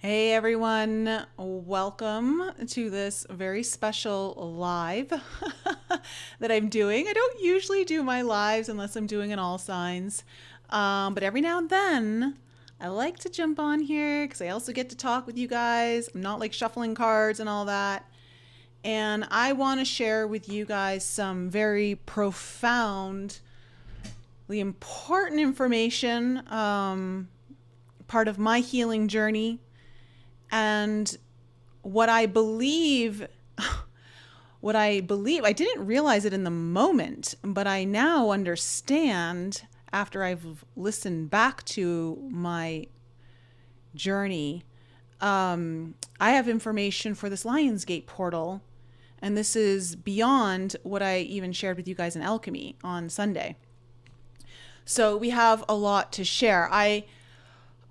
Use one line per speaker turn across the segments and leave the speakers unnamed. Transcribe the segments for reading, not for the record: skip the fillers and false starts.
Hey everyone, welcome to this very special live that I'm doing. I don't usually do my lives unless I'm doing an all signs, but every now and then I like to jump on here because I also get to talk with you guys. I'm not like shuffling cards and all that. And I want to share with you guys some very profoundly important information, part of my healing journey and what I believe, I didn't realize it in the moment, but I now understand after I've listened back to my journey. I have information for this Lionsgate portal, and this is beyond what I even shared with you guys in Alchemy on Sunday. So we have a lot to share. I,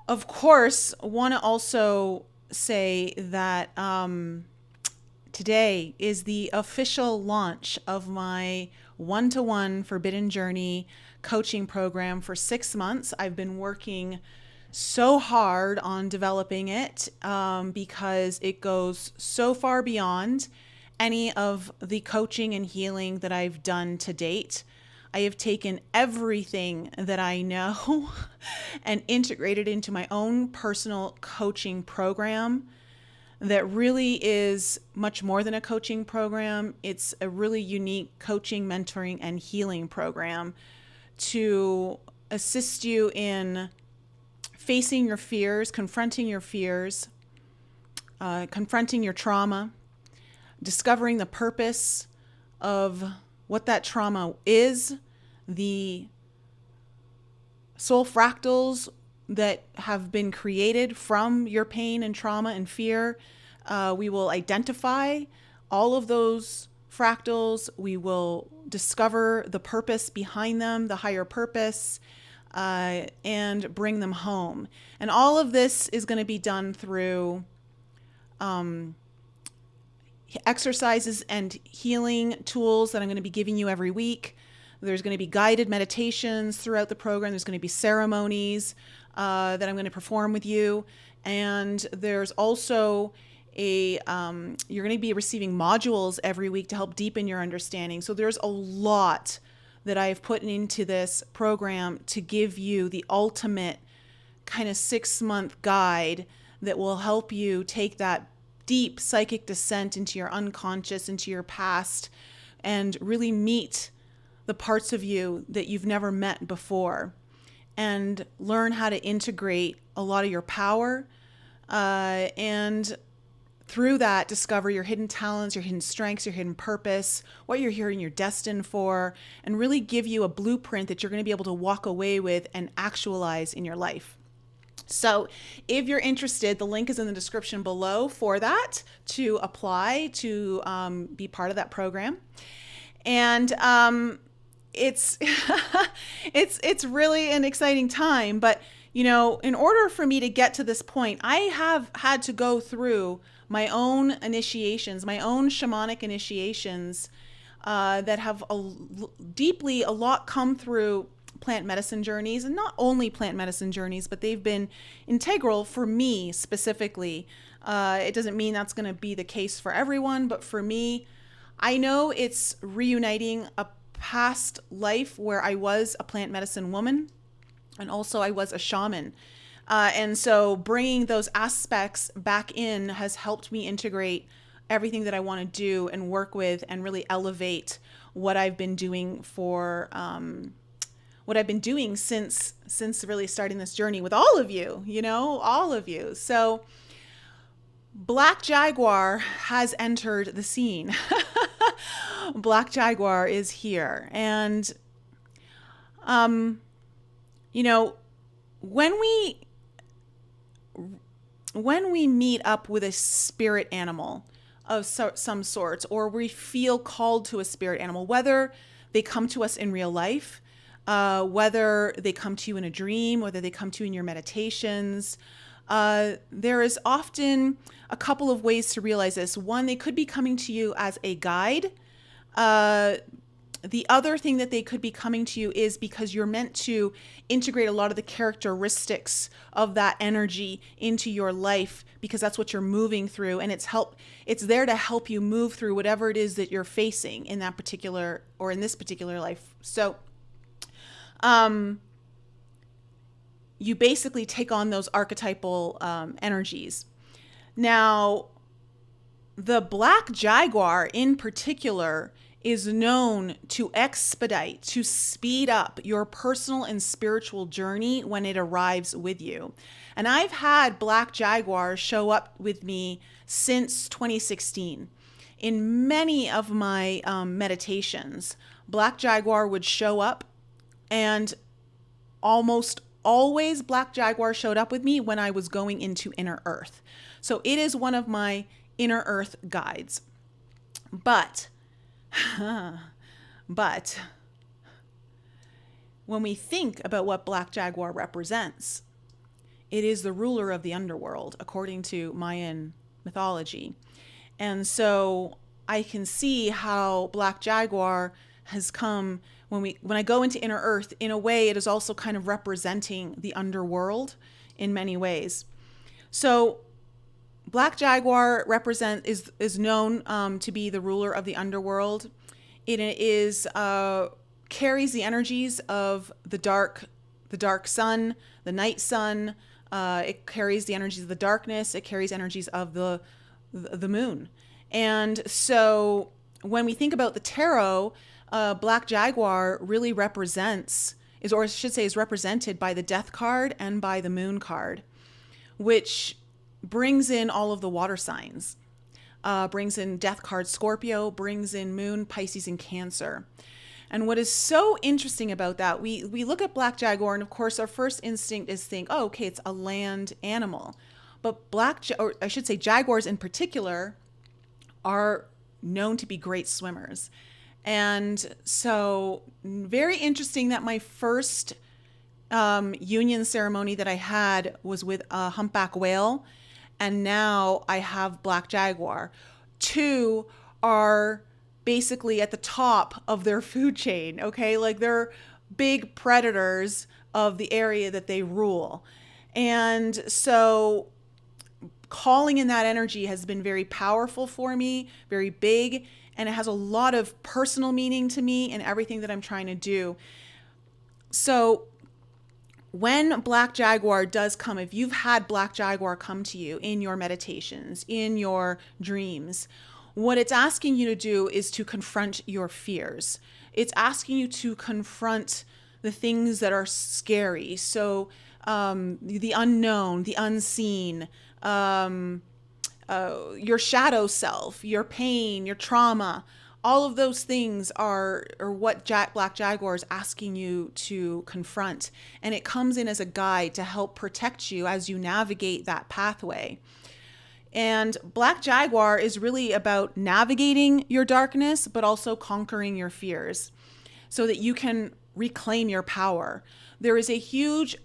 of course, want to also say that today is the official launch of my one-to-one Forbidden Journey coaching program for 6 months. I've been working so hard on developing it because it goes so far beyond any of the coaching and healing that I've done to date. I have taken everything that I know and integrated into my own personal coaching program that really is much more than a coaching program. It's a really unique coaching, mentoring, and healing program to assist you in facing your fears, confronting your fears, confronting your trauma, discovering the purpose of what that trauma is, the soul fractals that have been created from your pain and trauma and fear. We will identify all of those fractals. We will discover the purpose behind them, the higher purpose, and bring them home. And all of this is going to be done through exercises and healing tools that I'm going to be giving you every week. There's going to be guided meditations throughout the program. There's going to be ceremonies that I'm going to perform with you. And there's also you're going to be receiving modules every week to help deepen your understanding. So there's a lot that I've put into this program to give you the ultimate kind of 6-month guide that will help you take that deep psychic descent into your unconscious, into your past, and really meet the parts of you that you've never met before and learn how to integrate a lot of your power, and through that discover your hidden talents, your hidden strengths, your hidden purpose, what you're here and you're destined for, and really give you a blueprint that you're going to be able to walk away with and actualize in your life. So if you're interested, the link is in the description below for that to apply to be part of that program. And it's it's really an exciting time. But, you know, in order for me to get to this point, I have had to go through my own initiations, my own shamanic initiations that have deeply a lot come through plant medicine journeys, and not only plant medicine journeys, but they've been integral for me specifically. It doesn't mean that's going to be the case for everyone, but for me, I know it's reuniting a past life where I was a plant medicine woman, and also I was a shaman. And so bringing those aspects back in has helped me integrate everything that I want to do and work with and really elevate what I've been doing for since really starting this journey with all of you, all of you. So Black Jaguar has entered the scene. Black Jaguar is here. And, when we meet up with a spirit animal of some sorts, or we feel called to a spirit animal, whether they come to us in real life, whether they come to you in a dream, whether they come to you in your meditations, there is often a couple of ways to realize this. One, they could be coming to you as a guide. The other thing that they could be coming to you is because you're meant to integrate a lot of the characteristics of that energy into your life, because that's what you're moving through, and it's there to help you move through whatever it is that you're facing in that particular, or in this particular life. So you basically take on those archetypal energies. Now, the Black Jaguar in particular is known to expedite, to speed up your personal and spiritual journey when it arrives with you. And I've had Black Jaguar show up with me since 2016. In many of my meditations, Black Jaguar would show up, and almost always Black Jaguar showed up with me when I was going into inner earth. So it is one of my inner earth guides. But when we think about what Black Jaguar represents, it is the ruler of the underworld, according to Mayan mythology. And so I can see how Black Jaguar has come when I go into inner earth. In a way, it is also kind of representing the underworld in many ways. So Black Jaguar is known to be the ruler of the underworld. It is carries the energies of the dark sun, the night sun. It carries the energies of the darkness. It carries energies of the moon. And so when we think about the tarot, Black Jaguar really is represented by the Death card and by the Moon card, which brings in all of the water signs, brings in Death card Scorpio, brings in Moon, Pisces, and Cancer. And what is so interesting about that, we look at Black Jaguar, and of course our first instinct is think, oh, okay, it's a land animal. But jaguars in particular are known to be great swimmers. And so very interesting that my first union ceremony that I had was with a humpback whale, and now I have Black Jaguar. Two are basically at the top of their food chain, okay? Like, they're big predators of the area that they rule. And so calling in that energy has been very powerful for me, very big, and it has a lot of personal meaning to me in everything that I'm trying to do. So when Black Jaguar does come, if you've had Black Jaguar come to you in your meditations, in your dreams, what it's asking you to do is to confront your fears. It's asking you to confront the things that are scary. So the unknown, the unseen, your shadow self, your pain, your trauma, all of those things are what Black Jaguar is asking you to confront. And it comes in as a guide to help protect you as you navigate that pathway. And Black Jaguar is really about navigating your darkness, but also conquering your fears so that you can reclaim your power. There is a huge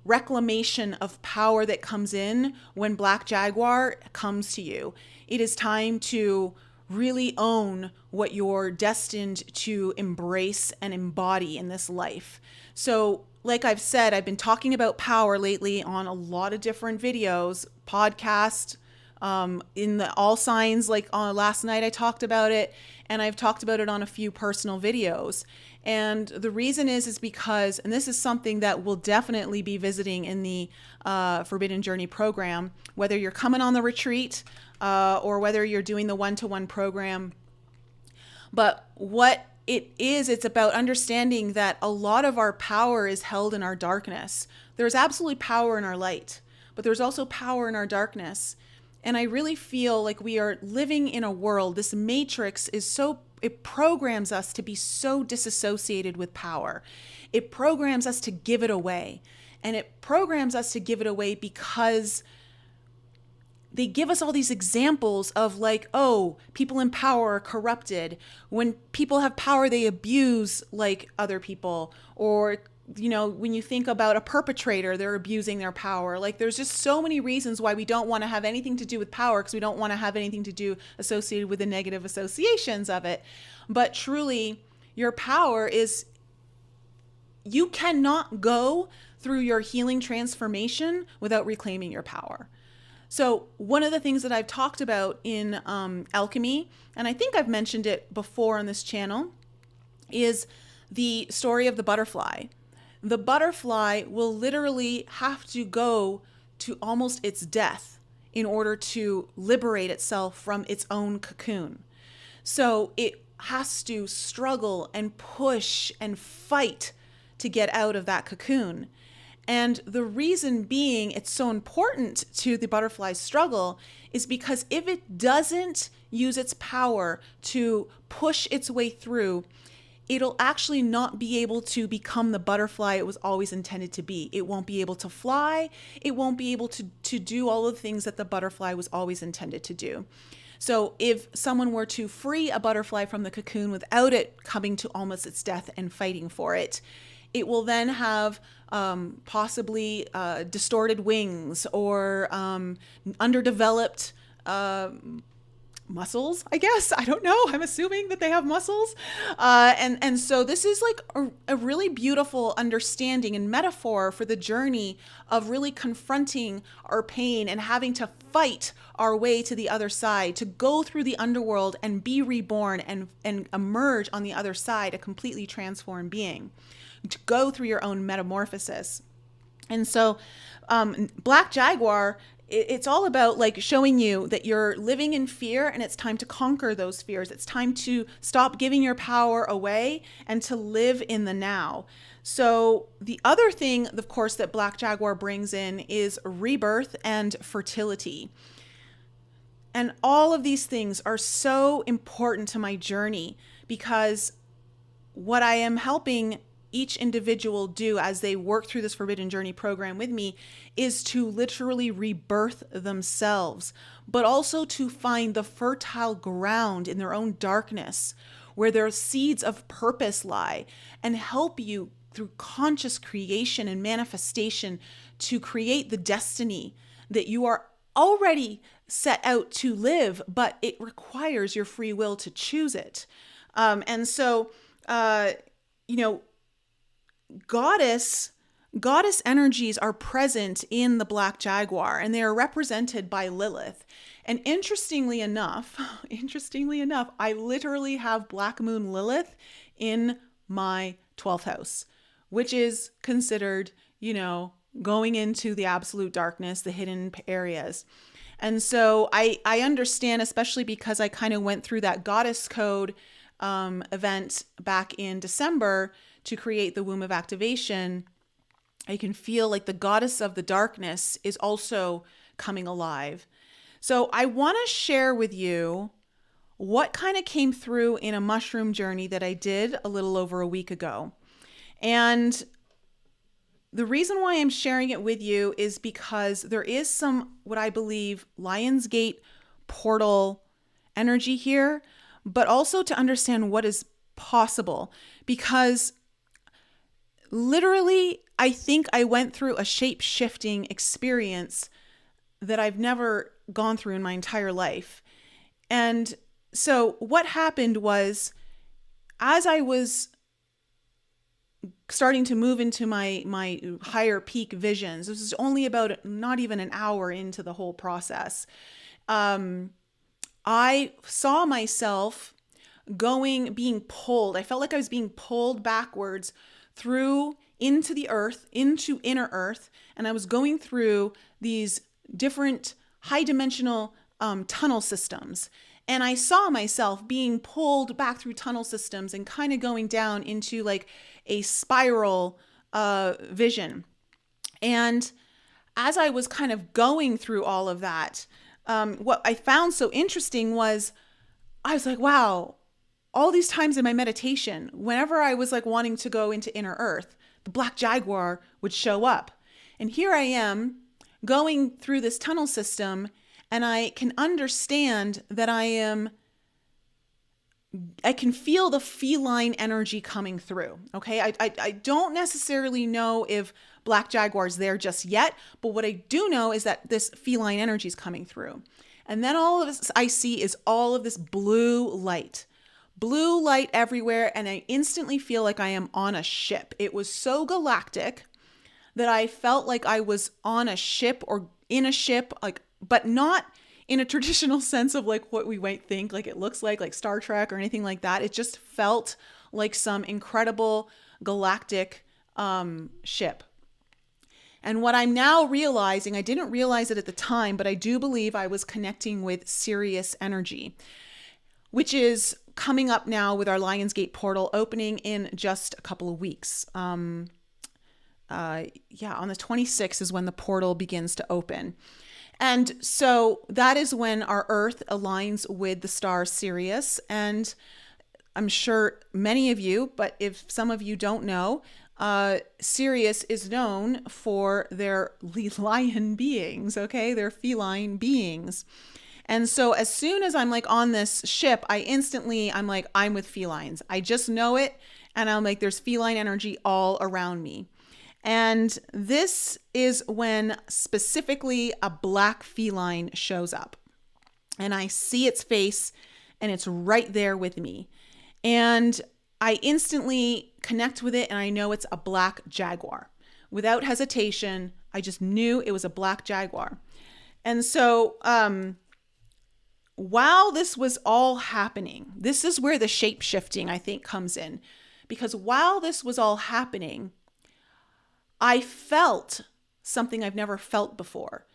reclamation of power that comes in when Black Jaguar comes to you. It is time to really own what you're destined to embrace and embody in this life. So, like I've said, I've been talking about power lately on a lot of different videos, podcasts, in the all signs, like last night I talked about it, and I've talked about it on a few personal videos. And the reason is because, and this is something that we'll definitely be visiting in the Forbidden Journey program, whether you're coming on the retreat or whether you're doing the one-to-one program. But what it's about understanding that a lot of our power is held in our darkness. There's absolutely power in our light, but there's also power in our darkness. And I really feel like we are living in a world, this matrix it programs us to be so disassociated with power. It programs us to give it away. And it programs us to give it away because they give us all these examples of like, oh, people in power are corrupted. When people have power, they abuse like other people. Or, you know, when you think about a perpetrator, they're abusing their power. Like, there's just so many reasons why we don't want to have anything to do with power, because we don't want to have anything to do associated with the negative associations of it. But truly, Your power is, you cannot go through your healing transformation without reclaiming your power. So one of the things that I've talked about in alchemy, and I think I've mentioned it before on this channel, is the story of the butterfly. The butterfly will literally have to go to almost its death in order to liberate itself from its own cocoon. So it has to struggle and push and fight to get out of that cocoon. And the reason being it's so important to the butterfly's struggle is because if it doesn't use its power to push its way through, it'll actually not be able to become the butterfly it was always intended to be. It won't be able to fly. It won't be able to do all of the things that the butterfly was always intended to do. So if someone were to free a butterfly from the cocoon without it coming to almost its death and fighting for it, it will then have possibly distorted wings or underdeveloped muscles, I guess. I don't know. I'm assuming that they have muscles. And so this is like a really beautiful understanding and metaphor for the journey of really confronting our pain and having to fight our way to the other side, to go through the underworld and be reborn and emerge on the other side a completely transformed being, to go through your own metamorphosis. And so Black Jaguar, it's all about like showing you that you're living in fear and it's time to conquer those fears. It's time to stop giving your power away and to live in the now. So the other thing, of course, that Black Jaguar brings in is rebirth and fertility. And all of these things are so important to my journey because what I am helping each individual do as they work through this Forbidden Journey program with me is to literally rebirth themselves, but also to find the fertile ground in their own darkness where their seeds of purpose lie, and help you through conscious creation and manifestation to create the destiny that you are already set out to live, but it requires your free will to choose it. And so, goddess energies are present in the Black Jaguar, and they are represented by Lilith. And interestingly enough, I literally have Black Moon Lilith in my 12th house, which is considered, going into the absolute darkness, the hidden areas. And so I understand, especially because I kind of went through that goddess code event back in December to create the womb of activation. I can feel like the goddess of the darkness is also coming alive. So I want to share with you what kind of came through in a mushroom journey that I did a little over a week ago. And the reason why I'm sharing it with you is because there is some, what I believe, Lionsgate portal energy here, but also to understand what is possible. Because literally, I think I went through a shape-shifting experience that I've never gone through in my entire life. And so what happened was, as I was starting to move into my higher peak visions, this is only about not even an hour into the whole process, I saw myself being pulled. I felt like I was being pulled backwards through into the earth, into inner earth. And I was going through these different high dimensional tunnel systems. And I saw myself being pulled back through tunnel systems and kind of going down into like a spiral vision. And as I was kind of going through all of that, what I found so interesting was I was like, wow, all these times in my meditation, whenever I was like wanting to go into inner earth, the Black Jaguar would show up. And here I am going through this tunnel system, and I can understand that I can feel the feline energy coming through. Okay. I don't necessarily know if Black Jaguar's there just yet, but what I do know is that this feline energy is coming through. And then all of this I see is all of this blue light. blue light everywhere, and I instantly feel like I am on a ship. It was so galactic that I felt like I was on a ship or in a ship, like, but not in a traditional sense of like what we might think like it looks like Star Trek or anything like that. It just felt like some incredible galactic ship. And what I'm now realizing, I didn't realize it at the time, but I do believe I was connecting with Sirius energy, which is coming up now with our Lionsgate portal opening in just a couple of weeks. On the 26th is when the portal begins to open. And so that is when our Earth aligns with the star Sirius. And I'm sure many of you, but if some of you don't know, Sirius is known for their lion beings, okay? They're feline beings. And so as soon as I'm like on this ship, I'm like, I'm with felines. I just know it. And I'm like, there's feline energy all around me. And this is when specifically a black feline shows up. And I see its face and it's right there with me. And I instantly connect with it and I know it's a black jaguar. Without hesitation, I just knew it was a black jaguar. And so while this was all happening, this is where the shape shifting, I think, comes in. Because while this was all happening, I felt something I've never felt before.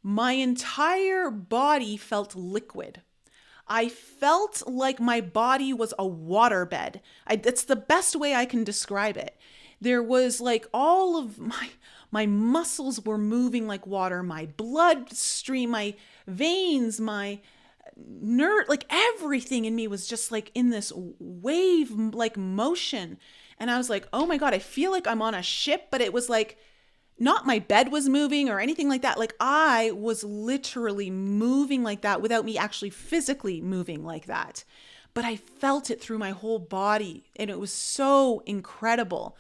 My entire body felt liquid. I felt like my body was a waterbed. That's the best way I can describe it. There was like all of my muscles were moving like water, my bloodstream, my veins, my like everything in me was just like in this wave like motion. And I was like, oh my God, I feel like I'm on a ship, but it was like not my bed was moving or anything like that. Like I was literally moving like that without me actually physically moving like that. But I felt it through my whole body and it was so incredible.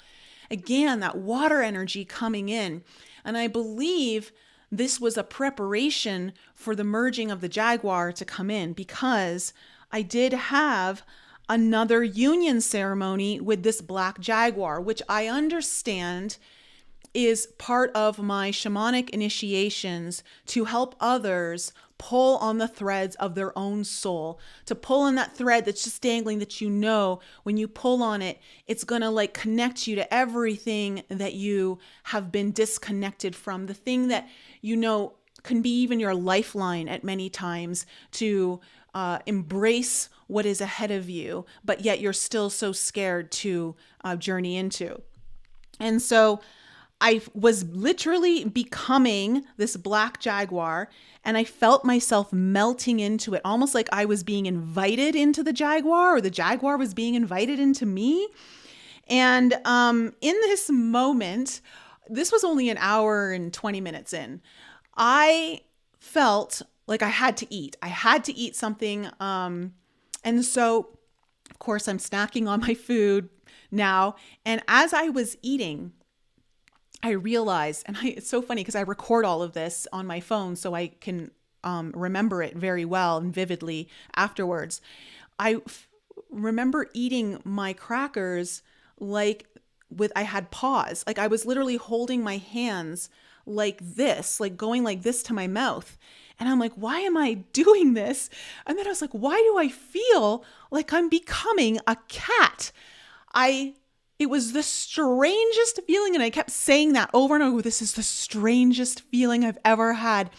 Again, that water energy coming in. And I believe this was a preparation for the merging of the Jaguar to come in because I did have another union ceremony with this black jaguar, which I understand is part of my shamanic initiations to help others pull on the threads of their own soul, to pull on that thread that's just dangling that you know when you pull on it, it's going to like connect you to everything that you have been disconnected from, the thing that you know can be even your lifeline at many times to embrace what is ahead of you, but yet you're still so scared to journey into. And so I was literally becoming this black jaguar and I felt myself melting into it, almost like I was being invited into the jaguar or the jaguar was being invited into me. And in this moment, this was only an hour and 20 minutes in, I felt like I had to eat. I had to eat something. And so, of course, I'm snacking on my food now. And as I was eating, I realized, and it's so funny because I record all of this on my phone so I can remember it very well and vividly afterwards. I remember eating my crackers like I had paws. Like I was literally holding my hands like this, like going like this to my mouth. And I'm like, why am I doing this? And then I was like, why do I feel like I'm becoming a cat? It was the strangest feeling. And I kept saying that over and over. This is the strangest feeling I've ever had.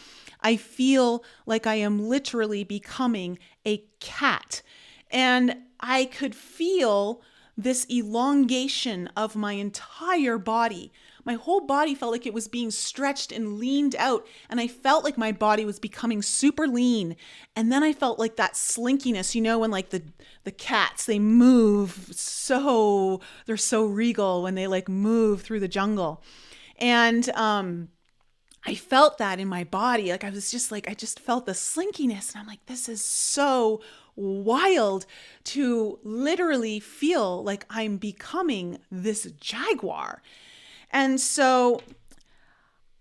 I feel like I am literally becoming a cat. And I could feel this elongation of my entire body. My whole body felt like it was being stretched and leaned out. And I felt like my body was becoming super lean. And then I felt like that slinkiness, you know, when like the cats, they move they're so regal when they like move through the jungle. And I felt that in my body. Like I just felt the slinkiness. And I'm like, this is so wild to literally feel like I'm becoming this jaguar. And so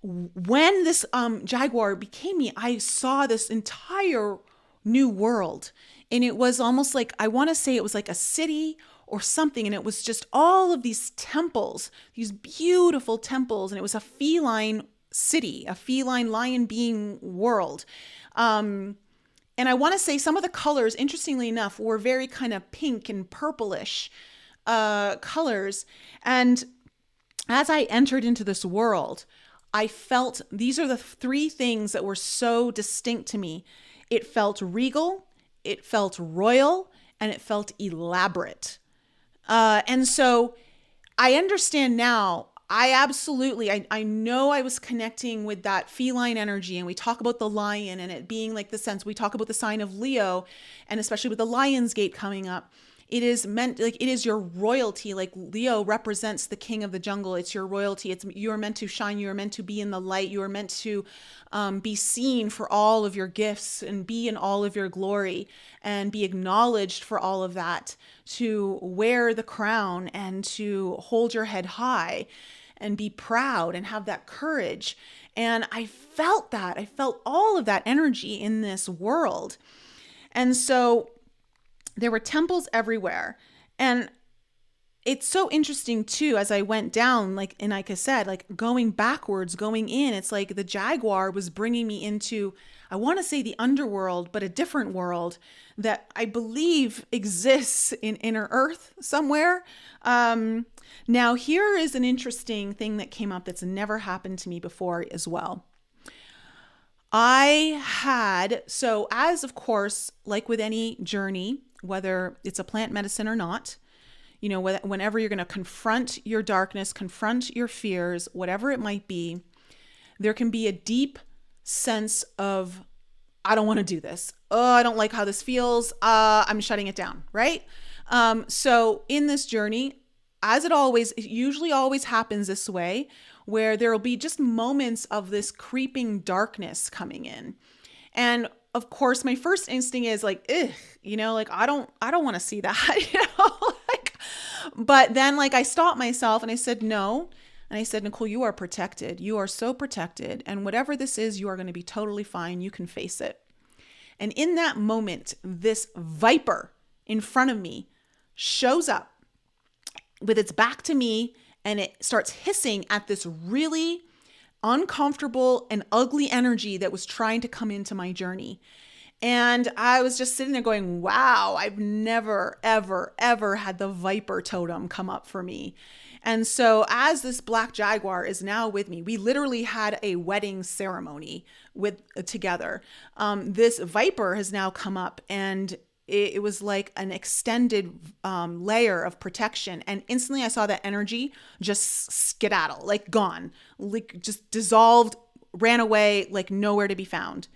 when this jaguar became me, I saw this entire new world And it was almost like, I want to say it was like a city or something. And it was just all of these temples, these beautiful temples. And it was a feline city, a feline lion being world. And I want to say some of the colors, interestingly enough, were very kind of pink and purplish colors. And as I entered into this world, I felt these are the three things that were so distinct to me. It felt regal, it felt royal, and it felt elaborate. And so I understand now. I know I was connecting with that feline energy, and we talk about the lion and it being like the sense, we talk about the sign of Leo, and especially with the Lion's Gate coming up, it is meant, like, it is your royalty. Like Leo represents the king of the jungle. It's your royalty. You're meant to shine. You're meant to be in the light. You are meant to be seen for all of your gifts and be in all of your glory and be acknowledged for all of that, to wear the crown and to hold your head high and be proud and have that courage. And I felt that. I felt all of that energy in this world. And so there were temples everywhere. And it's so interesting too, as I went down, like, and like I said, like going backwards, going in, it's like the Jaguar was bringing me into, I want to say the underworld, but a different world that I believe exists in inner earth somewhere. Now here is an interesting thing that came up that's never happened to me before as well. So as of course, like with any journey, whether it's a plant medicine or not, you know, whenever you're going to confront your darkness, confront your fears, whatever it might be, there can be a deep sense of, I don't want to do this. Oh, I don't like how this feels. I'm shutting it down, right? So in this journey, it usually always happens this way, where there will be just moments of this creeping darkness coming in. And of course, my first instinct is like, ugh, you know, like, I don't want to see that, you know, like, but then like I stopped myself and I said, no. And I said, Nicole, you are protected. You are so protected. And whatever this is, you are going to be totally fine. You can face it. And in that moment, this viper in front of me shows up with its back to me, and it starts hissing at this really uncomfortable and ugly energy that was trying to come into my journey. And I was just sitting there going, wow, I've never, ever, ever had the viper totem come up for me. And so as this black jaguar is now with me, we literally had a wedding ceremony together. This viper has now come up, and it was like an extended layer of protection. And instantly I saw that energy just skedaddle, like gone, like just dissolved, ran away, like nowhere to be found.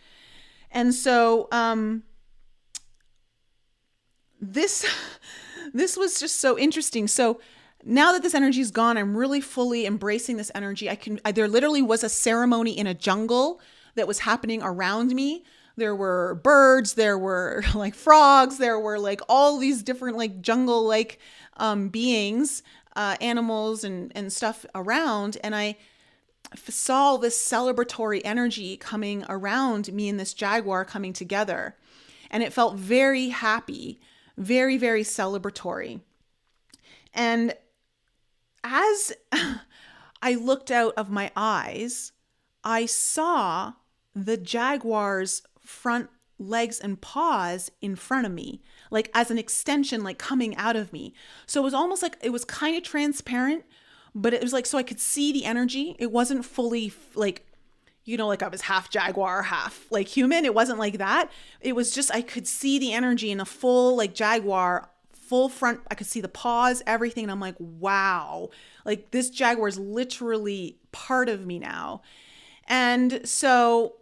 And so this was just so interesting. So now that this energy is gone, I'm really fully embracing this energy. There literally was a ceremony in a jungle that was happening around me. There were birds, there were like frogs, there were like all these different like jungle like beings, animals and stuff around. And I saw this celebratory energy coming around me and this jaguar coming together. And it felt very happy, very, very celebratory. And as I looked out of my eyes, I saw the jaguar's front legs and paws in front of me, like as an extension, like coming out of me. So it was almost like it was kind of transparent, but it was like, so I could see the energy. It wasn't fully like, you know, like I was half jaguar, half like human. It wasn't like that. It was just, I could see the energy in a full like jaguar, full front. I could see the paws, everything. And I'm like, wow, like this jaguar is literally part of me now. And so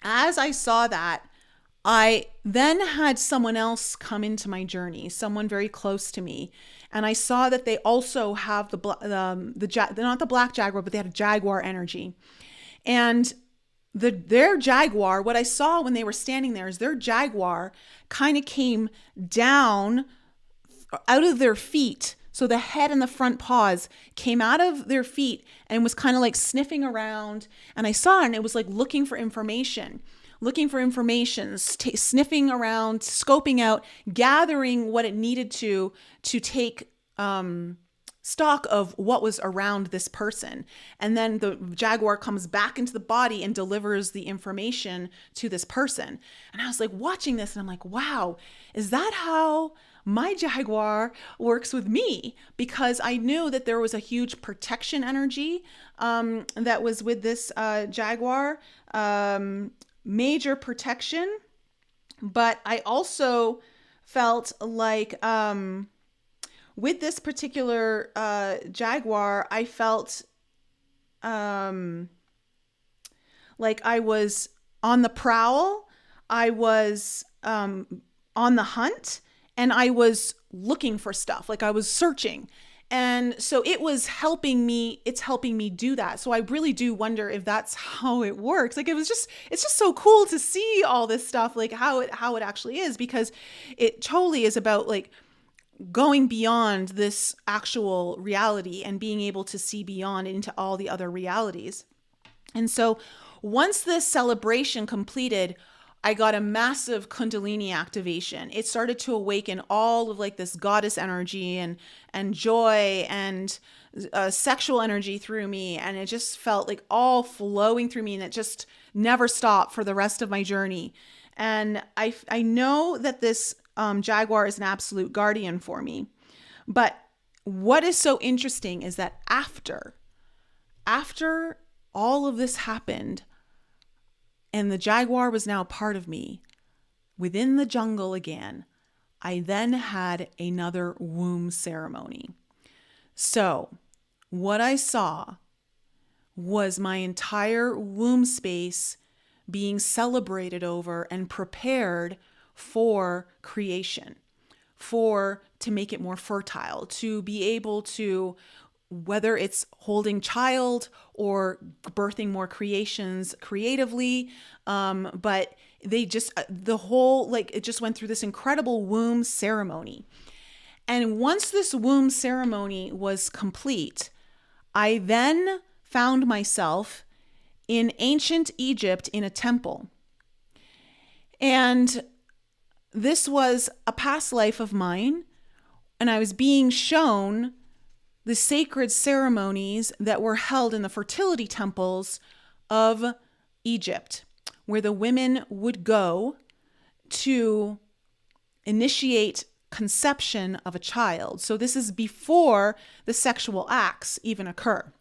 as I saw that, I then had someone else come into my journey, someone very close to me. And I saw that they also have not the black jaguar, but they had a jaguar energy. And their jaguar, what I saw when they were standing there is their jaguar kind of came down out of their feet. So the head and the front paws came out of their feet and was kind of like sniffing around. And I saw it, and it was like looking for information. looking for information, sniffing around, scoping out, gathering what it needed to take stock of what was around this person. And then the Jaguar comes back into the body and delivers the information to this person. And I was like watching this and I'm like, wow, is that how my Jaguar works with me? Because I knew that there was a huge protection energy that was with this Jaguar, major protection. But I also felt like with this particular Jaguar, I felt like I was on the prowl, I was on the hunt, and I was looking for stuff, like I was searching. And so it was helping me, it's helping me do that. So I really do wonder if that's how it works. Like it's just so cool to see all this stuff, like how it actually is, because it totally is about like going beyond this actual reality and being able to see beyond into all the other realities. And so once this celebration completed, I got a massive Kundalini activation. It started to awaken all of like this goddess energy and joy and sexual energy through me. And it just felt like all flowing through me, and it just never stopped for the rest of my journey. And I know that this Jaguar is an absolute guardian for me. But what is so interesting is that after all of this happened, and the Jaguar was now part of me, within the jungle again, I then had another womb ceremony. So what I saw was my entire womb space being celebrated over and prepared for creation, to make it more fertile, to be able to, whether it's holding child or birthing more creations creatively, but they just, the whole, like, it just went through this incredible womb ceremony. And once this womb ceremony was complete, I then found myself in ancient Egypt in a temple. And this was a past life of mine, and I was being shown the sacred ceremonies that were held in the fertility temples of Egypt, where the women would go to initiate conception of a child. So this is before the sexual acts even occur.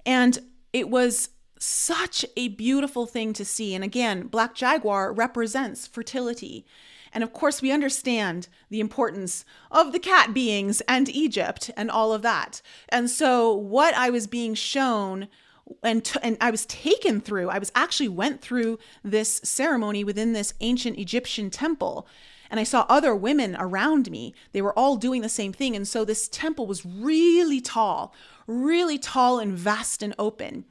And it was such a beautiful thing to see. And again, Black Jaguar represents fertility. And of course, we understand the importance of the cat beings and Egypt and all of that. And so what I was being shown and I was taken through, I actually went through this ceremony within this ancient Egyptian temple. And I saw other women around me. They were all doing the same thing. And so this temple was really tall and vast and open.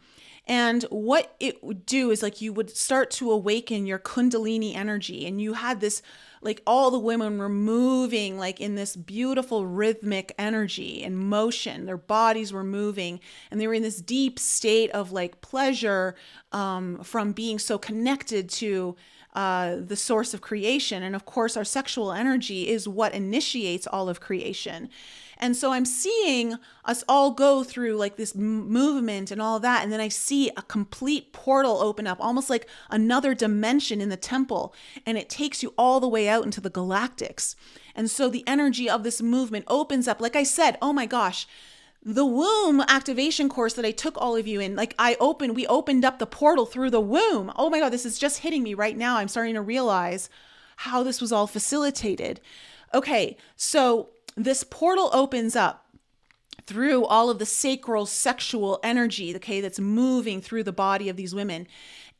And what it would do is like you would start to awaken your Kundalini energy. And you had this, like all the women were moving like in this beautiful rhythmic energy and motion. Their bodies were moving and they were in this deep state of like pleasure from being so connected to the source of creation. And of course, our sexual energy is what initiates all of creation. And so I'm seeing us all go through like this movement and all that. And then I see a complete portal open up, almost like another dimension in the temple. And it takes you all the way out into the galactics. And so the energy of this movement opens up. Like I said, oh my gosh, the womb activation course that I took all of you in, like we opened up the portal through the womb. Oh my God, this is just hitting me right now. I'm starting to realize how this was all facilitated. Okay, so this portal opens up through all of the sacral sexual energy, okay, that's moving through the body of these women.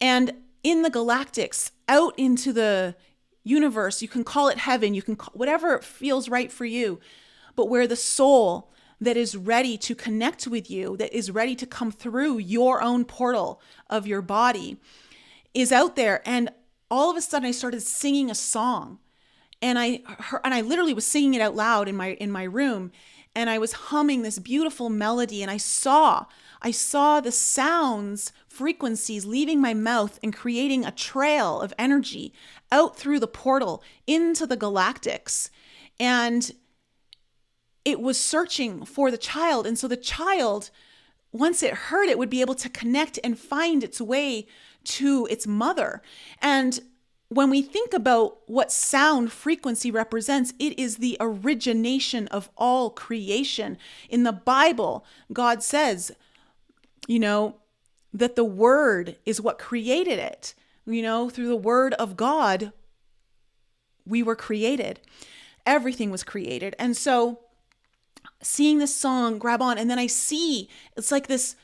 And in the galactics, out into the universe, you can call it heaven, you can call whatever feels right for you, but where the soul that is ready to connect with you, that is ready to come through your own portal of your body is out there. And all of a sudden I started singing a song. And I literally was singing it out loud in my room. and I was humming this beautiful melody, and I saw the sounds, frequencies leaving my mouth and creating a trail of energy out through the portal into the galactics. And it was searching for the child. And so the child, once it heard it, would be able to connect and find its way to its mother. And when we think about what sound frequency represents, it is the origination of all creation. In the Bible, God says, that the word is what created it. Through the word of God, we were created. Everything was created. And so seeing this song grab on, and then I see it's like this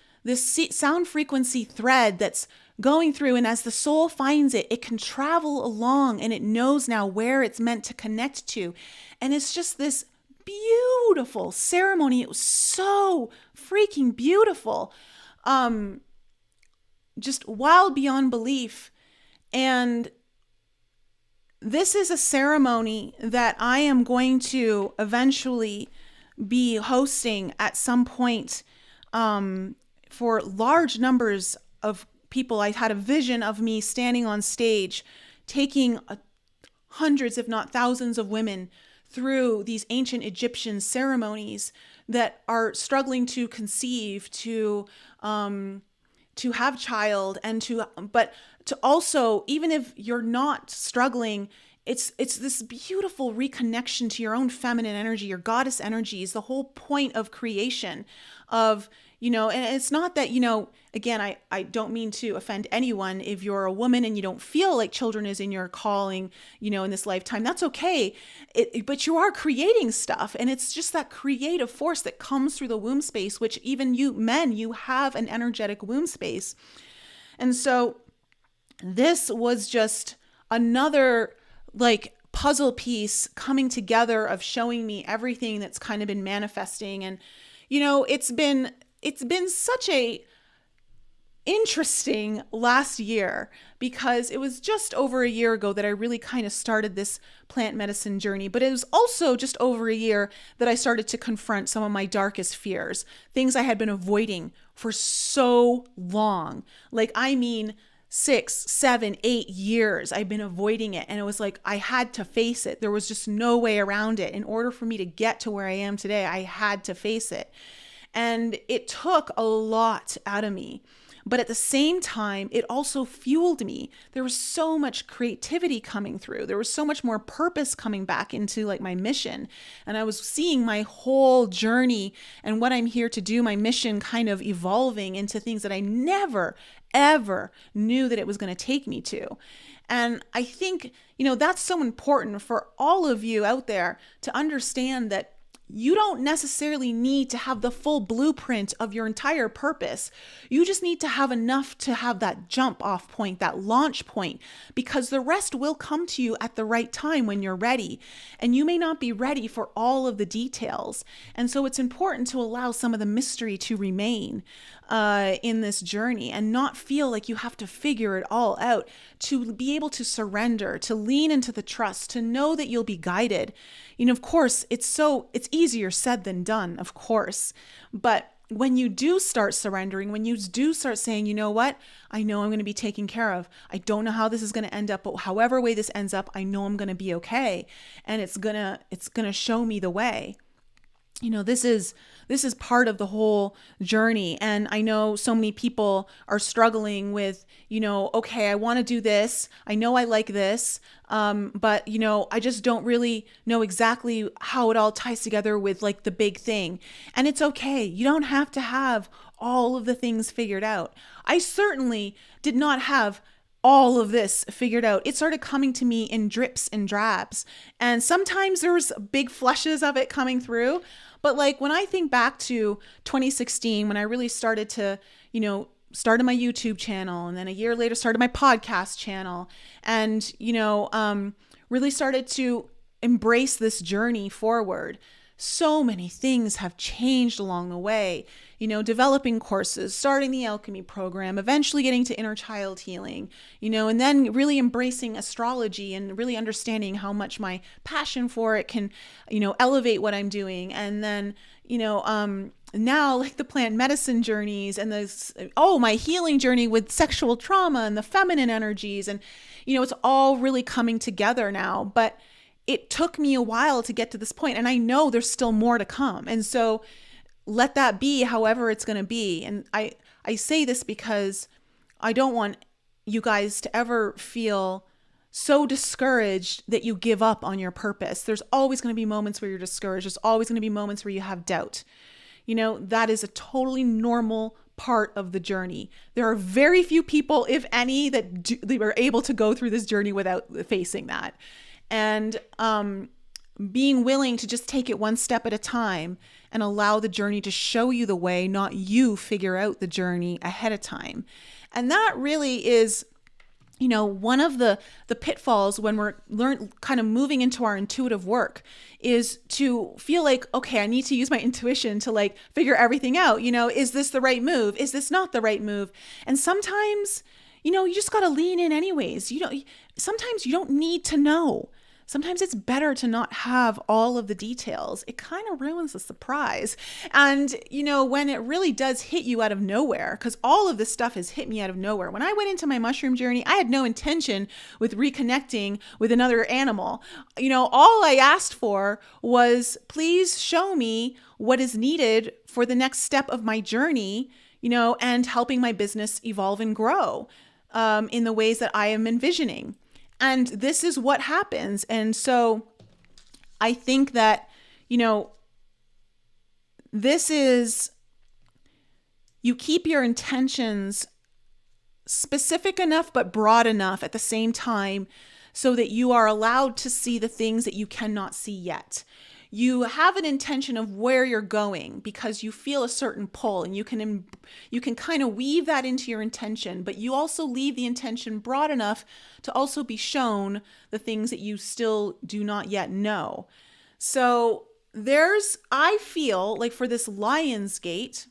sound frequency thread that's going through, and as the soul finds it, it can travel along, and it knows now where it's meant to connect to. And it's just this beautiful ceremony. It was so freaking beautiful. Just wild beyond belief. And this is a ceremony that I am going to eventually be hosting at some point for large numbers of people. I had a vision of me standing on stage, taking hundreds, if not thousands of women through these ancient Egyptian ceremonies that are struggling to conceive, to have child, and but to also, even if you're not struggling, it's this beautiful reconnection to your own feminine energy, your goddess energy is the whole point of creation of, and it's not that, again, I don't mean to offend anyone. If you're a woman and you don't feel like children is in your calling, in this lifetime, that's okay. But you are creating stuff, and it's just that creative force that comes through the womb space, which even you men, you have an energetic womb space. And so this was just another puzzle piece coming together of showing me everything that's kind of been manifesting. And, it's been such a interesting last year, because it was just over a year ago that I really kind of started this plant medicine journey. But it was also just over a year that I started to confront some of my darkest fears, things I had been avoiding for so long. 6, 7, 8 years I've been avoiding it. And it was like, I had to face it. There was just no way around it. In order for me to get to where I am today, I had to face it. And it took a lot out of me. But at the same time, it also fueled me. There was so much creativity coming through. There was so much more purpose coming back into my mission. And I was seeing my whole journey and what I'm here to do, my mission kind of evolving into things that I never, ever knew that it was going to take me to. And I think, that's so important for all of you out there to understand that you don't necessarily need to have the full blueprint of your entire purpose. You just need to have enough to have that jump off point, that launch point, because the rest will come to you at the right time when you're ready. And you may not be ready for all of the details. And so it's important to allow some of the mystery to remain in this journey and not feel like you have to figure it all out, to be able to surrender, to lean into the trust, to know that you'll be guided. Of course, it's easier said than done, of course. But when you do start surrendering, when you do start saying, you know what, I know I'm going to be taken care of. I don't know how this is going to end up, but however way this ends up, I know I'm going to be okay. And it's going to show me the way. This is part of the whole journey. And I know so many people are struggling with, okay, I want to do this. I know I like this. But I just don't really know exactly how it all ties together with the big thing. And it's okay. You don't have to have all of the things figured out. I certainly did not have all of this figured out. It started coming to me in drips and drabs. And sometimes there was big flushes of it coming through. But when I think back to 2016, when I really started to, started my YouTube channel, and then a year later started my podcast channel, and, really started to embrace this journey forward. so many things have changed along the way. Developing courses, starting the alchemy program, eventually getting to inner child healing, and then really embracing astrology and really understanding how much my passion for it can, elevate what I'm doing. And then, now like the plant medicine journeys and my healing journey with sexual trauma and the feminine energies. And, it's all really coming together now, but it took me a while to get to this point, and I know there's still more to come. And so let that be however it's going to be. And I say this because I don't want you guys to ever feel so discouraged that you give up on your purpose. There's always going to be moments where you're discouraged. There's always going to be moments where you have doubt. That is a totally normal part of the journey. There are very few people, if any, that are able to go through this journey without facing that. And being willing to just take it one step at a time and allow the journey to show you the way, not you figure out the journey ahead of time. And that really is, one of the pitfalls when we're kind of moving into our intuitive work is to feel like, okay, I need to use my intuition to like figure everything out. Is this the right move? Is this not the right move? And sometimes, you just got to lean in anyways. Sometimes you don't need to know. Sometimes it's better to not have all of the details. It kind of ruins the surprise. And, when it really does hit you out of nowhere, because all of this stuff has hit me out of nowhere. When I went into my mushroom journey, I had no intention with reconnecting with another animal. All I asked for was, please show me what is needed for the next step of my journey, and helping my business evolve and grow in the ways that I am envisioning. And this is what happens. And so I think that, this is, you keep your intentions specific enough but broad enough at the same time so that you are allowed to see the things that you cannot see yet. You have an intention of where you're going because you feel a certain pull, and you can kind of weave that into your intention, but you also leave the intention broad enough to also be shown the things that you still do not yet know. So I feel like for this Lion's Gate,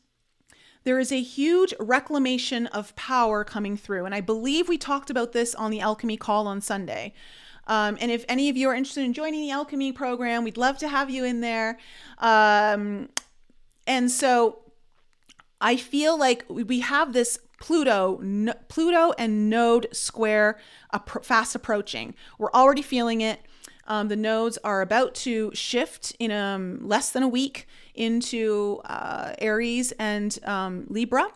there is a huge reclamation of power coming through. And I believe we talked about this on the alchemy call on Sunday. And if any of you are interested in joining the alchemy program, we'd love to have you in there. And so I feel like we have this Pluto and node square fast approaching. We're already feeling it. The nodes are about to shift in less than a week into Aries and Libra.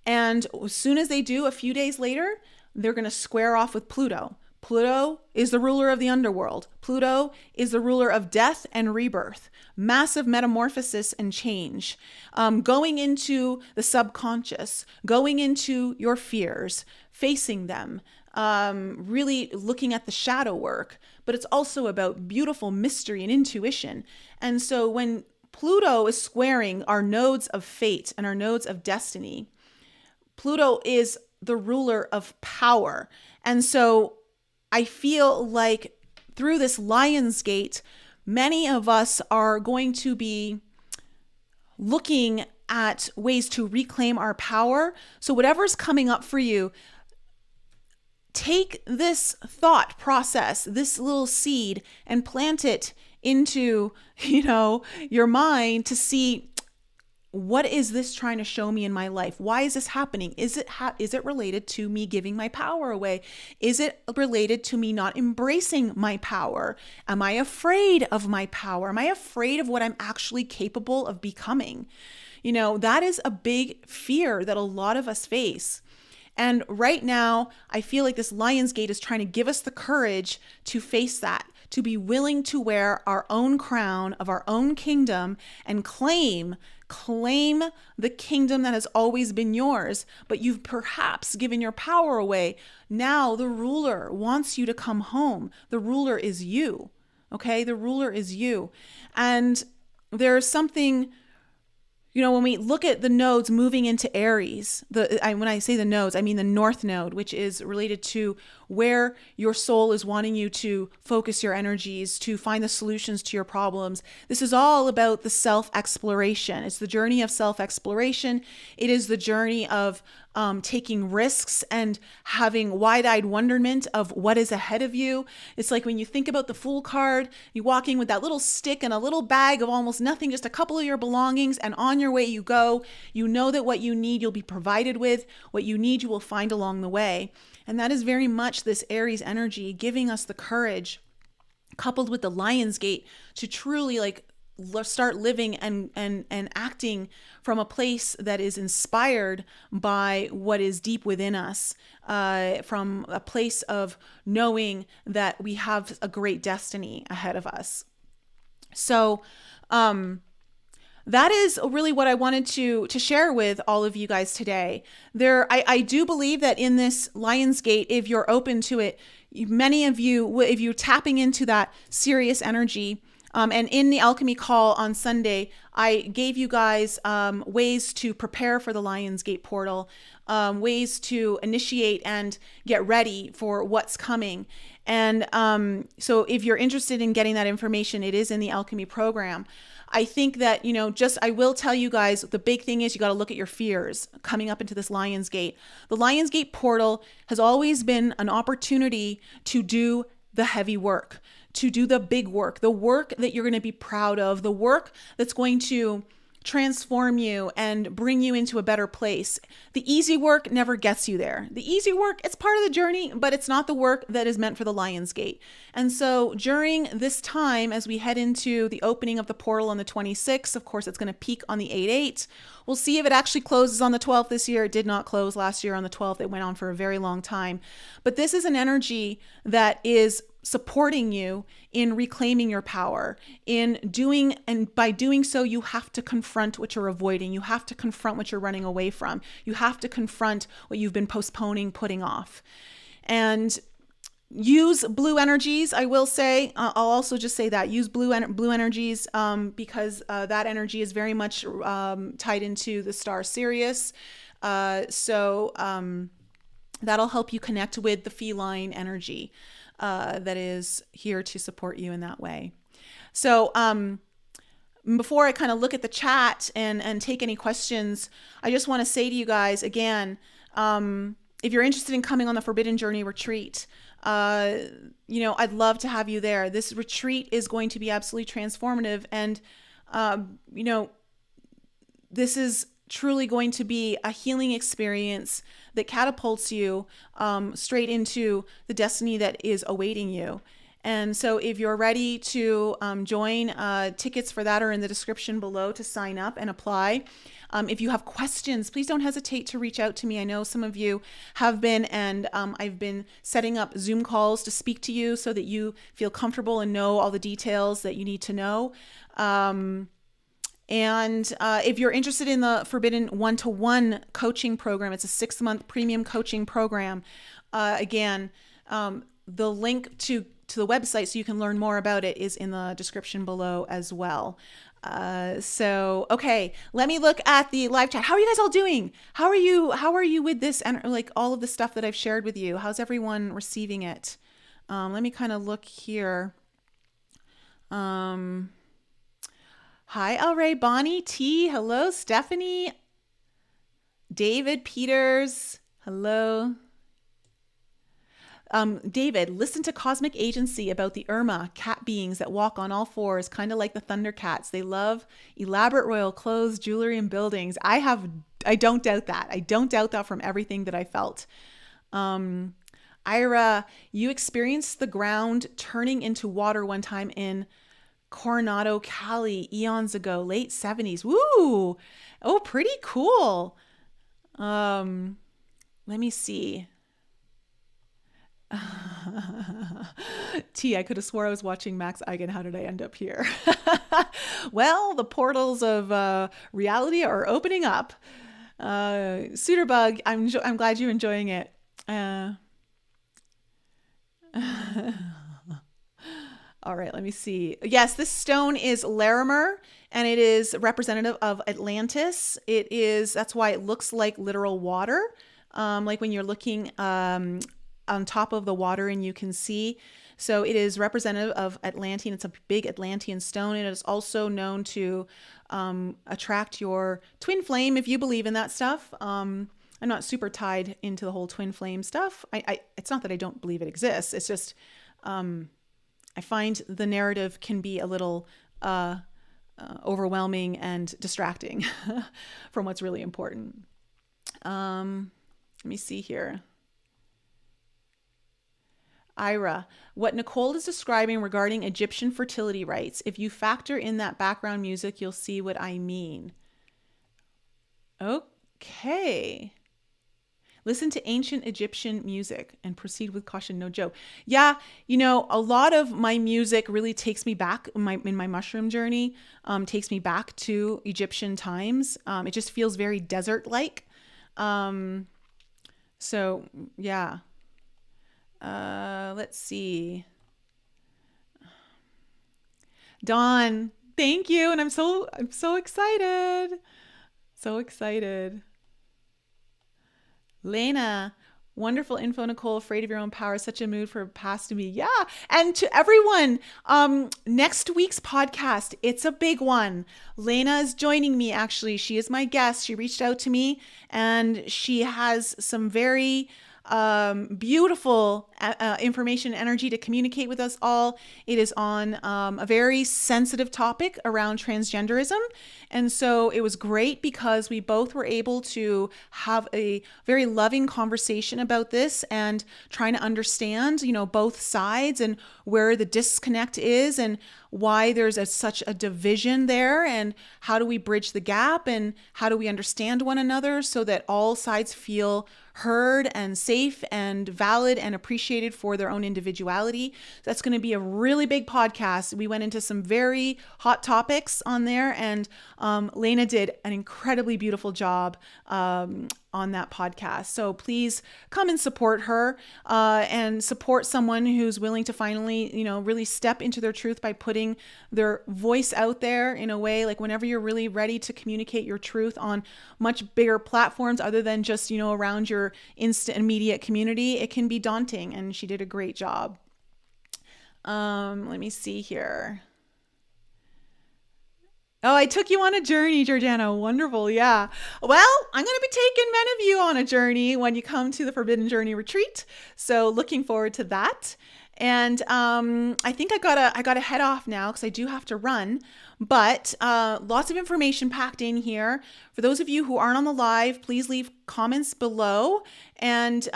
And as soon as they do, a few days later, they're going to square off with Pluto. Pluto is the ruler of the underworld. Pluto is the ruler of death and rebirth, massive metamorphosis and change, going into the subconscious, going into your fears, facing them, really looking at the shadow work. But it's also about beautiful mystery and intuition. And so when Pluto is squaring our nodes of fate and our nodes of destiny, Pluto is the ruler of power. And so I feel like through this Lion's Gate, many of us are going to be looking at ways to reclaim our power. So whatever's coming up for you, take this thought process, this little seed, and plant it into, your mind to see, what is this trying to show me in my life? Why is this happening? Is it related to me giving my power away? Is it related to me not embracing my power? Am I afraid of my power? Am I afraid of what I'm actually capable of becoming? That is a big fear that a lot of us face. And right now, I feel like this Lion's Gate is trying to give us the courage to face that, to be willing to wear our own crown of our own kingdom and claim the kingdom that has always been yours, but you've perhaps given your power away. Now the ruler wants you to come home. The ruler is you. Okay? The ruler is you. And there's something when we look at the nodes moving into Aries, when I say the nodes, I mean the North Node, which is related to where your soul is wanting you to focus your energies, to find the solutions to your problems. This is all about the self-exploration. It's the journey of self-exploration. It is the journey of taking risks and having wide-eyed wonderment of what is ahead of you. It's like when you think about the Fool card, you're walking with that little stick and a little bag of almost nothing, just a couple of your belongings, and on your way you go. You know that what you need, you'll be provided with. What you need, you will find along the way. And that is very much this Aries energy giving us the courage, coupled with the Lion's Gate, to truly start living and acting from a place that is inspired by what is deep within us, from a place of knowing that we have a great destiny ahead of us. So that is really what I wanted to share with all of you guys today. I do believe that in this Lion's Gate, if you're open to it, many of you, if you're tapping into that serious energy, and in the alchemy call on Sunday, I gave you guys ways to prepare for the Lion's Gate portal, ways to initiate and get ready for what's coming. And so if you're interested in getting that information, it is in the alchemy program. I think that, I will tell you guys, the big thing is you got to look at your fears coming up into this Lion's Gate. The Lion's Gate portal has always been an opportunity to do the heavy work, to do the big work, the work that you're going to be proud of, the work that's going to transform you and bring you into a better place. The easy work never gets you there. The easy work, it's part of the journey, but it's not the work that is meant for the Lion's Gate. And so during this time, as we head into the opening of the portal on the 26th, of course, it's going to peak on the 8/8. We'll see if it actually closes on the 12th this year. It did not close last year on the 12th. It went on for a very long time. But this is an energy that is supporting you in reclaiming your power, and by doing so, you have to confront what you're avoiding. You have to confront what you're running away from. You have to confront what you've been postponing, putting off. And use blue energies. I will say, I'll also just say that use blue energies, because that energy is very much tied into the star Sirius. So that'll help you connect with the feline energy that is here to support you in that way. So before I kind of look at the chat and take any questions, I just want to say to you guys again, if you're interested in coming on the Forbidden Journey retreat, I'd love to have you there. This retreat is going to be absolutely transformative. And, this is truly going to be a healing experience that catapults you straight into the destiny that is awaiting you. And so if you're ready to join, tickets for that are in the description below to sign up and apply. If you have questions, please don't hesitate to reach out to me. I know some of you have been, and I've been setting up Zoom calls to speak to you so that you feel comfortable and know all the details that you need to know. And if you're interested in the Forbidden one-to-one coaching program, it's a 6-month premium coaching program. Again, the link to the website so you can learn more about it is in the description below as well. So, okay, let me look at the live chat. How are you guys all doing? How are you with this and all of the stuff that I've shared with you? How's everyone receiving it? Let me kind of look here. Hi, El Ray, Bonnie, T. Hello, Stephanie, David, Peters. Hello. David, listen to Cosmic Agency about the Irma, cat beings that walk on all fours, kind of like the Thundercats. They love elaborate royal clothes, jewelry, and buildings. I don't doubt that. I don't doubt that from everything that I felt. Ira, you experienced the ground turning into water one time in Coronado, Cali, eons ago, late 70s. Woo! Oh, pretty cool. Let me see. T, I could have swore I was watching Max Eigen. How did I end up here? Well, the portals of reality are opening up. Suiterbug, I'm glad you're enjoying it. All right, let me see. Yes, this stone is Larimer, and it is representative of Atlantis. That's why it looks like literal water. Like when you're looking on top of the water and you can see. So it is representative of Atlantean. It's a big Atlantean stone. And it is also known to attract your twin flame if you believe in that stuff. I'm not super tied into the whole twin flame stuff. It's not that I don't believe it exists. It's just I find the narrative can be a little overwhelming and distracting from what's really important. Let me see here. Ira, what Nicole is describing regarding Egyptian fertility rites, if you factor in that background music, you'll see what I mean. Okay. Listen to ancient Egyptian music and proceed with caution, no joke. Yeah, a lot of my music really takes me back in my mushroom journey, takes me back to Egyptian times. It just feels very desert-like. So, yeah. Let's see. Dawn, thank you. And I'm so excited. So excited. Lena, wonderful info, Nicole. Afraid of your own power. Such a mood for past to me. Yeah. And to everyone, next week's podcast, it's a big one. Lena is joining me, actually. She is my guest. She reached out to me and she has some very beautiful information and energy to communicate with us all. It is on a very sensitive topic around transgenderism. And so it was great because we both were able to have a very loving conversation about this and trying to understand, both sides and where the disconnect is and why there's such a division there and how do we bridge the gap and how do we understand one another so that all sides feel heard and safe and valid and appreciated for their own individuality. That's going to be a really big podcast. We went into some very hot topics on there, and Lena did an incredibly beautiful job on that podcast. So please come and support her and support someone who's willing to finally, really step into their truth by putting their voice out there in a way, like whenever you're really ready to communicate your truth on much bigger platforms other than just, around your instant immediate community, it can be daunting. And she did a great job. Let me see here. Oh, I took you on a journey, Georgiana. Wonderful. Yeah. Well, I'm going to be taking many of you on a journey when you come to the Forbidden Journey retreat. So looking forward to that. And I think I gotta head off now because I do have to run. But lots of information packed in here. For those of you who aren't on the live, please leave comments below. And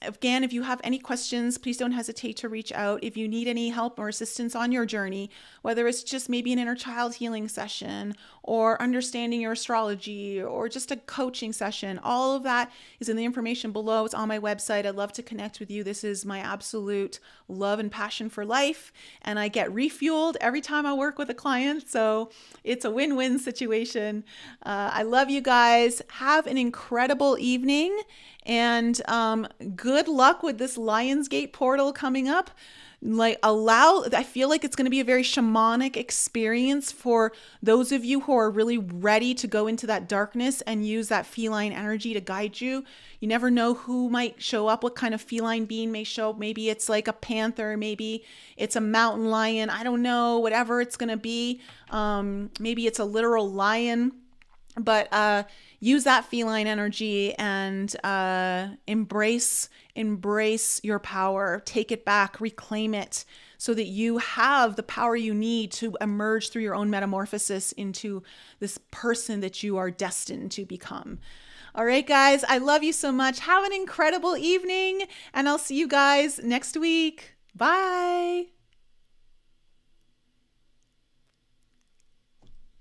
again, if you have any questions, please don't hesitate to reach out. If you need any help or assistance on your journey, whether it's just maybe an inner child healing session or understanding your astrology or just a coaching session, all of that is in the information below. It's on my website. I'd love to connect with you. This is my absolute love and passion for life. And I get refueled every time I work with a client. So it's a win-win situation. I love you guys. Have an incredible evening and good luck with this Lionsgate portal coming up. I feel like it's going to be a very shamanic experience for those of you who are really ready to go into that darkness and use that feline energy to guide you. You never know who might show up, what kind of feline being may show up. Maybe it's like a panther, maybe it's a mountain lion. I don't know, whatever it's going to be. Maybe it's a literal lion, but use that feline energy and embrace your power. Take it back, reclaim it so that you have the power you need to emerge through your own metamorphosis into this person that you are destined to become. All right, guys, I love you so much. Have an incredible evening, and I'll see you guys next week. Bye.